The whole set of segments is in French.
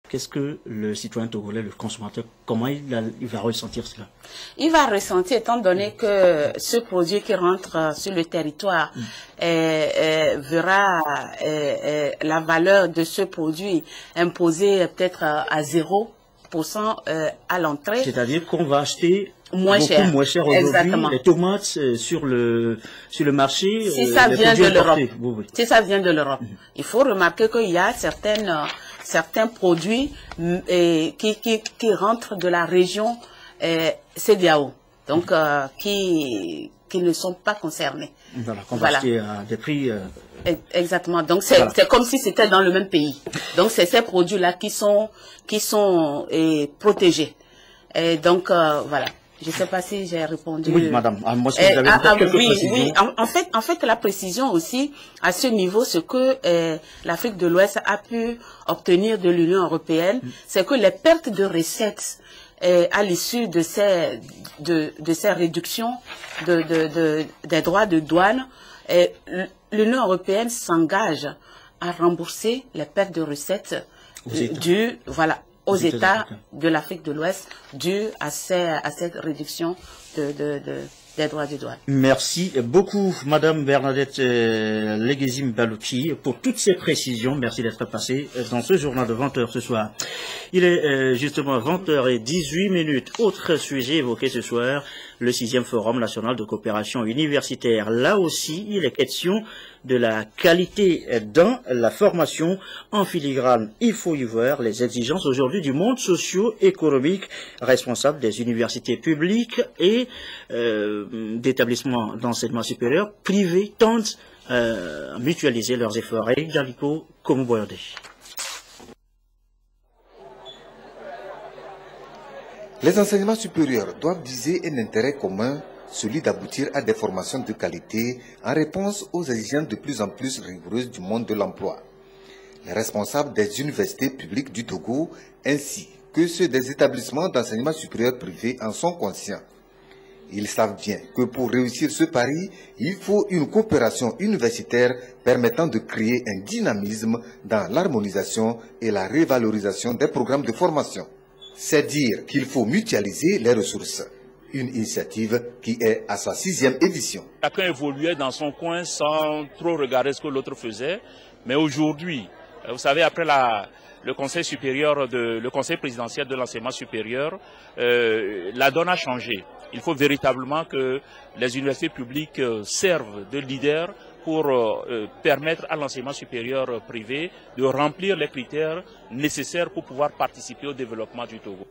qu'est-ce que le citoyen togolais, le consommateur, comment il va ressentir cela? Il va ressentir, étant donné que ce produit qui rentre sur le territoire verra la valeur de ce produit imposée peut-être à 0% à l'entrée. C'est-à-dire qu'on va acheter moins cher aujourd'hui les tomates sur le marché. Si ça vient de l'Europe. Si ça vient de l'Europe. Il faut remarquer qu'il y a certains produits qui rentrent de la région CEDEAO, donc qui ne sont pas concernés. Voilà, qu'on va acheter à des prix... Exactement, donc c'est comme si c'était dans le même pays. Donc c'est ces produits-là qui sont protégés. Et donc voilà. Je ne sais pas si j'ai répondu. Oui, madame. Moi, si vous avez quelques précisions. Oui. En fait, la précision aussi, à ce niveau, ce que l'Afrique de l'Ouest a pu obtenir de l'Union européenne, c'est que les pertes de recettes à l'issue de ces réductions des droits de douane, l'Union européenne s'engage à rembourser les pertes de recettes dues, aux États de l'Afrique de l'Ouest dû à cette réduction des droits de douane. Merci beaucoup, Madame Bernadette Leguezim Balouchi, pour toutes ces précisions. Merci d'être passée dans ce journal de 20h ce soir. Il est justement 20h18. Autre sujet évoqué ce soir, le 6e Forum national de coopération universitaire. Là aussi, il est question de la qualité dans la formation en filigrane. Il faut y voir les exigences aujourd'hui du monde socio-économique responsable des universités publiques et d'établissements d'enseignement supérieur privés tentent à mutualiser leurs efforts. Et Daliko Komuboyode. Les enseignements supérieurs doivent viser un intérêt commun, celui d'aboutir à des formations de qualité en réponse aux exigences de plus en plus rigoureuses du monde de l'emploi. Les responsables des universités publiques du Togo, ainsi que ceux des établissements d'enseignement supérieur privés en sont conscients. Ils savent bien que pour réussir ce pari, il faut une coopération universitaire permettant de créer un dynamisme dans l'harmonisation et la révalorisation des programmes de formation. C'est dire qu'il faut mutualiser les ressources. Une initiative qui est à sa 6e édition. Chacun évoluait dans son coin sans trop regarder ce que l'autre faisait. Mais aujourd'hui, vous savez, après le conseil présidentiel de l'enseignement supérieur, la donne a changé. Il faut véritablement que les universités publiques servent de leaders pour permettre à l'enseignement supérieur privé de remplir les critères nécessaires pour pouvoir participer au développement du Togo.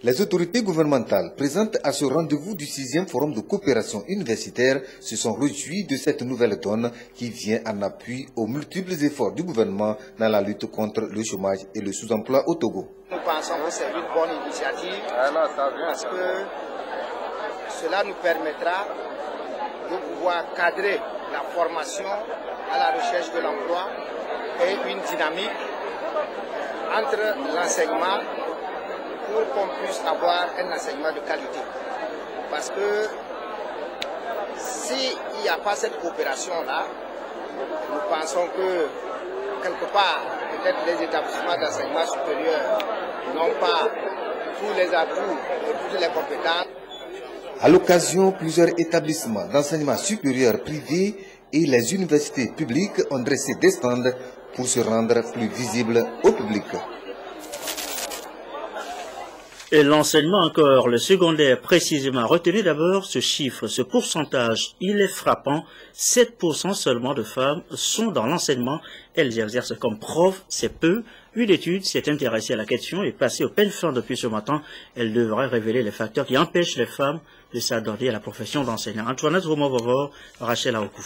Les autorités gouvernementales présentes à ce rendez-vous du 6e Forum de coopération universitaire se sont réjouies de cette nouvelle donne qui vient en appui aux multiples efforts du gouvernement dans la lutte contre le chômage et le sous-emploi au Togo. Nous pensons que c'est une bonne initiative parce que cela nous permettra de pouvoir cadrer la formation à la recherche de l'emploi et une dynamique entre l'enseignement pour qu'on puisse avoir un enseignement de qualité. Parce que s'il n'y a pas cette coopération-là, nous pensons que quelque part, peut-être les établissements d'enseignement supérieur n'ont pas tous les atouts et toutes les compétences. À l'occasion, plusieurs établissements d'enseignement supérieur privés et les universités publiques ont dressé des stands pour se rendre plus visibles au public. Et l'enseignement encore, le secondaire précisément. Retenez d'abord ce chiffre, ce pourcentage, il est frappant. 7% seulement de femmes sont dans l'enseignement. Elles exercent comme prof, c'est peu. Une étude s'est intéressée à la question et passée au peine fin depuis ce matin. Elle devrait révéler les facteurs qui empêchent les femmes de s'adonner à la profession d'enseignant. Antoinette Romo-Vovor, Rachel Aokou.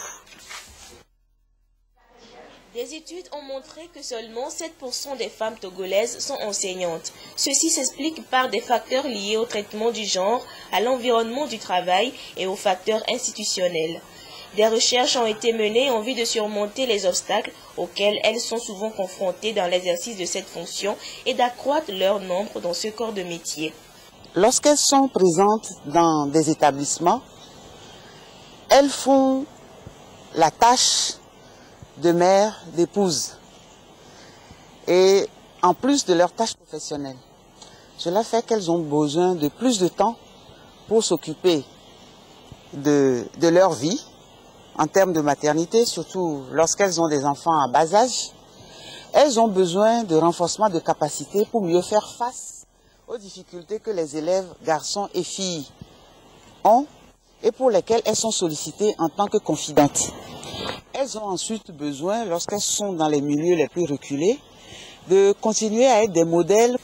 Des études ont montré que seulement 7% des femmes togolaises sont enseignantes. Ceci s'explique par des facteurs liés au traitement du genre, à l'environnement du travail et aux facteurs institutionnels. Des recherches ont été menées en vue de surmonter les obstacles auxquels elles sont souvent confrontées dans l'exercice de cette fonction et d'accroître leur nombre dans ce corps de métier. Lorsqu'elles sont présentes dans des établissements, elles font la tâche de mère, d'épouse. Et en plus de leurs tâches professionnelles. Cela fait qu'elles ont besoin de plus de temps pour s'occuper de leur vie, en termes de maternité, surtout lorsqu'elles ont des enfants à bas âge. Elles ont besoin de renforcement de capacités pour mieux faire face aux difficultés que les élèves garçons et filles ont et pour lesquelles elles sont sollicitées en tant que confidentes. Elles ont ensuite besoin, lorsqu'elles sont dans les milieux les plus reculés, de continuer à être des modèles.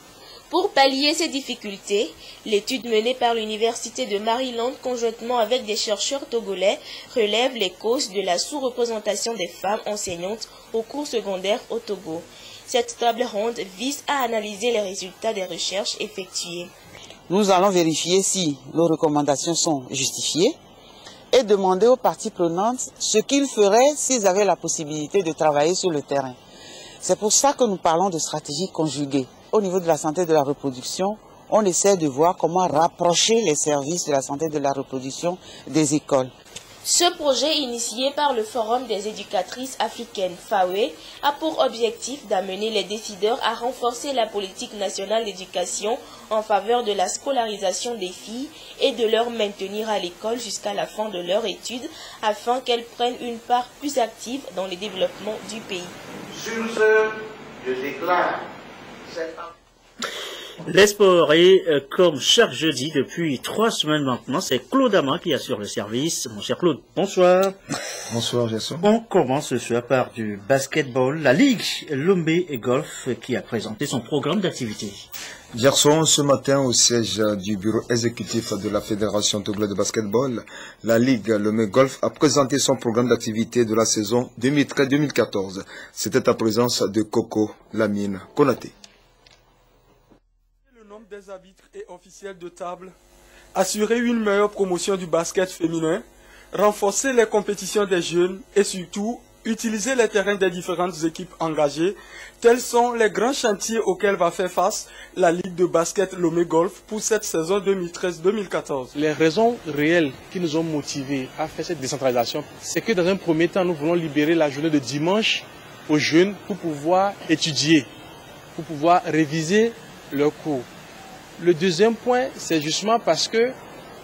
Pour pallier ces difficultés, l'étude menée par l'Université de Maryland conjointement avec des chercheurs togolais relève les causes de la sous-représentation des femmes enseignantes au cours secondaire au Togo. Cette table ronde vise à analyser les résultats des recherches effectuées. Nous allons vérifier si nos recommandations sont justifiées et demander aux parties prenantes ce qu'ils feraient s'ils avaient la possibilité de travailler sur le terrain. C'est pour ça que nous parlons de stratégie conjuguée. Au niveau de la santé et de la reproduction, on essaie de voir comment rapprocher les services de la santé et de la reproduction des écoles. Ce projet initié par le Forum des éducatrices africaines FAWE a pour objectif d'amener les décideurs à renforcer la politique nationale d'éducation en faveur de la scolarisation des filles et de leur maintenir à l'école jusqu'à la fin de leur études afin qu'elles prennent une part plus active dans le développement du pays. Sur ce, je déclare cette... Les sports et comme chaque jeudi depuis 3 semaines maintenant, c'est Claude Ama qui assure le service. Mon cher Claude, bonsoir. Bonsoir Gerson. On commence ce soir par du basketball. La Ligue Lomé et Golf qui a présenté son programme d'activité. Gerson, ce matin au siège du bureau exécutif de la Fédération togolaise de basketball, la Ligue Lomé Golf a présenté son programme d'activité de la saison 2013-2014. C'était en présence de Coco Lamine Konaté. Des arbitres et officiels de table, assurer une meilleure promotion du basket féminin, renforcer les compétitions des jeunes et surtout utiliser les terrains des différentes équipes engagées. Tels sont les grands chantiers auxquels va faire face la Ligue de basket Lomé Golf pour cette saison 2013-2014. Les raisons réelles qui nous ont motivés à faire cette décentralisation, c'est que dans un premier temps, nous voulons libérer la journée de dimanche aux jeunes pour pouvoir étudier, pour pouvoir réviser leurs cours. Le deuxième point, c'est justement parce que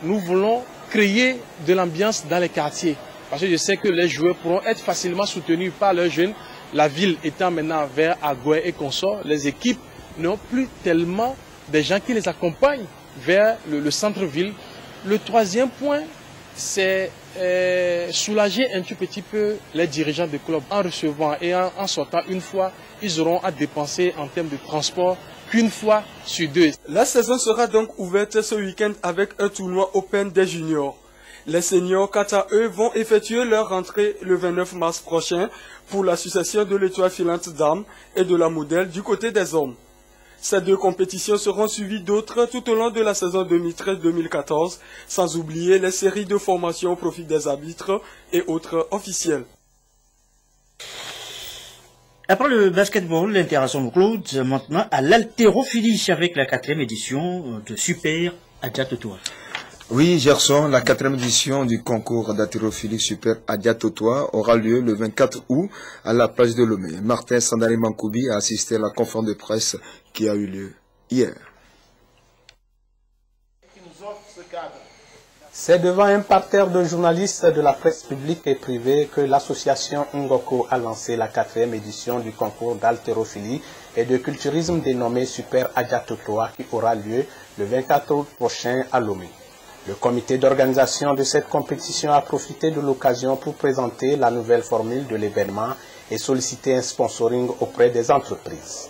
nous voulons créer de l'ambiance dans les quartiers. Parce que je sais que les joueurs pourront être facilement soutenus par leurs jeunes. La ville étant maintenant vers Agoué et consorts, les équipes n'ont plus tellement des gens qui les accompagnent vers le centre-ville. Le troisième point, c'est soulager un tout petit peu les dirigeants de club. En recevant et en sortant une fois, ils auront à dépenser en termes de transport qu'une fois sur 2. La saison sera donc ouverte ce week-end avec un tournoi Open des juniors. Les seniors, quant à eux, vont effectuer leur rentrée le 29 mars prochain pour l'association de l'étoile filante dames et de la modèle du côté des hommes. Ces deux compétitions seront suivies d'autres tout au long de la saison 2013-2014, sans oublier les séries de formation au profit des arbitres et autres officiels. Après le basketball, l'interaction de Claude, maintenant à l'haltérophilie avec la 4e édition de Super Adjatotoa. Oui, Gerson, la 4e édition du concours d'haltérophilie Super Adjatotoa aura lieu le 24 août à la plage de Lomé. Martin Sandali Mankoubi a assisté à la conférence de presse qui a eu lieu hier. C'est devant un parterre de journalistes de la presse publique et privée que l'association Ngoko a lancé la 4e édition du concours d'haltérophilie et de culturisme dénommé Super Adjatotoa qui aura lieu le 24 août prochain à Lomé. Le comité d'organisation de cette compétition a profité de l'occasion pour présenter la nouvelle formule de l'événement et solliciter un sponsoring auprès des entreprises.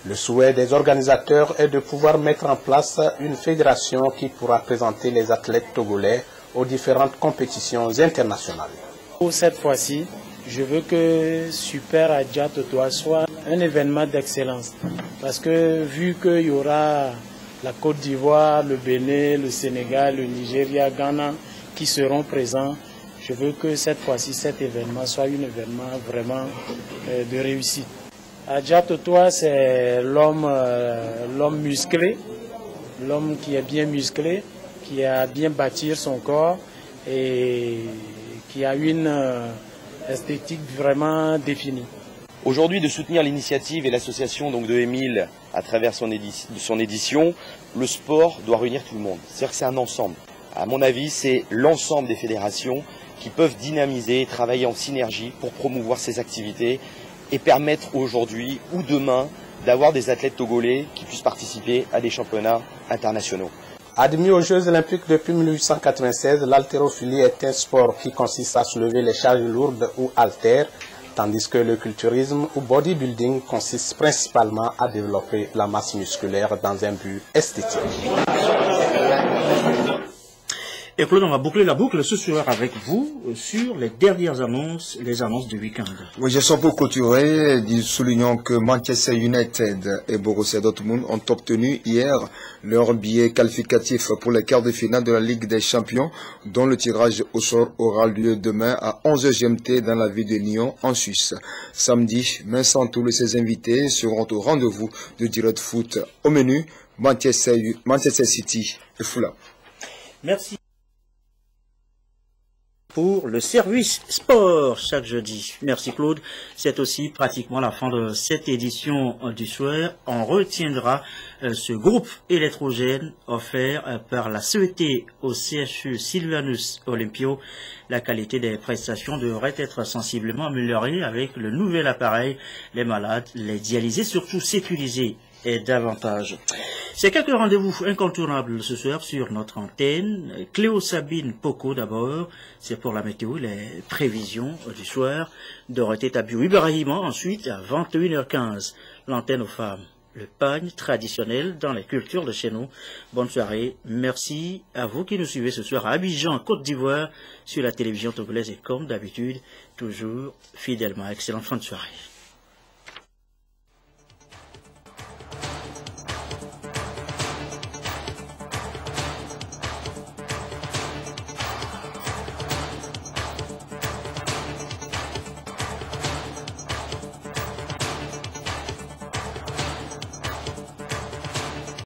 Le souhait des organisateurs est de pouvoir mettre en place une fédération qui pourra présenter les athlètes togolais aux différentes compétitions internationales. Pour cette fois-ci, je veux que Super Adjatotoa soit un événement d'excellence. Parce que vu qu'il y aura la Côte d'Ivoire, le Bénin, le Sénégal, le Nigeria, Ghana qui seront présents, je veux que cette fois-ci, cet événement soit un événement vraiment de réussite. Adjatotoa, c'est l'homme musclé, l'homme qui est bien musclé, qui a bien bâti son corps et qui a une esthétique vraiment définie. Aujourd'hui, de soutenir l'initiative et l'association de Émile à travers son édition, le sport doit réunir tout le monde. C'est-à-dire que c'est un ensemble. À mon avis, c'est l'ensemble des fédérations qui peuvent dynamiser et travailler en synergie pour promouvoir ces activités et permettre aujourd'hui ou demain d'avoir des athlètes togolais qui puissent participer à des championnats internationaux. Admis aux Jeux Olympiques depuis 1896, l'haltérophilie est un sport qui consiste à soulever les charges lourdes ou haltères, tandis que le culturisme ou bodybuilding consiste principalement à développer la masse musculaire dans un but esthétique. Et Claude, on va boucler la boucle ce soir avec vous sur les dernières annonces, les annonces du week-end. Oui, je sens pour clôturer, soulignant que Manchester United et Borussia Dortmund ont obtenu hier leur billet qualificatif pour les quarts de finale de la Ligue des Champions, dont le tirage au sort aura lieu demain à 11h GMT dans la ville de Lyon, en Suisse. Samedi, Vincent Toul et ses invités seront au rendez-vous de Direct Foot. Au menu, Manchester City et Fulham. Merci pour le service sport chaque jeudi. Merci Claude. C'est aussi pratiquement la fin de cette édition du soir. On retiendra ce groupe électrogène offert par la CET au CHU Sylvanus Olympio. La qualité des prestations devrait être sensiblement améliorée avec le nouvel appareil. Les malades, les dialysés, surtout sécurisés et davantage. C'est quelques rendez-vous incontournables ce soir sur notre antenne. Cléo Sabine Poco d'abord, c'est pour la météo, les prévisions du soir. Dorothée Tabiou Ibrahima ensuite à 21h15. L'antenne aux femmes, le pagne traditionnel dans les cultures de chez nous. Bonne soirée, merci à vous qui nous suivez ce soir à Abidjan, Côte d'Ivoire, sur la télévision togolaise et comme d'habitude, toujours fidèlement. Excellente fin de soirée.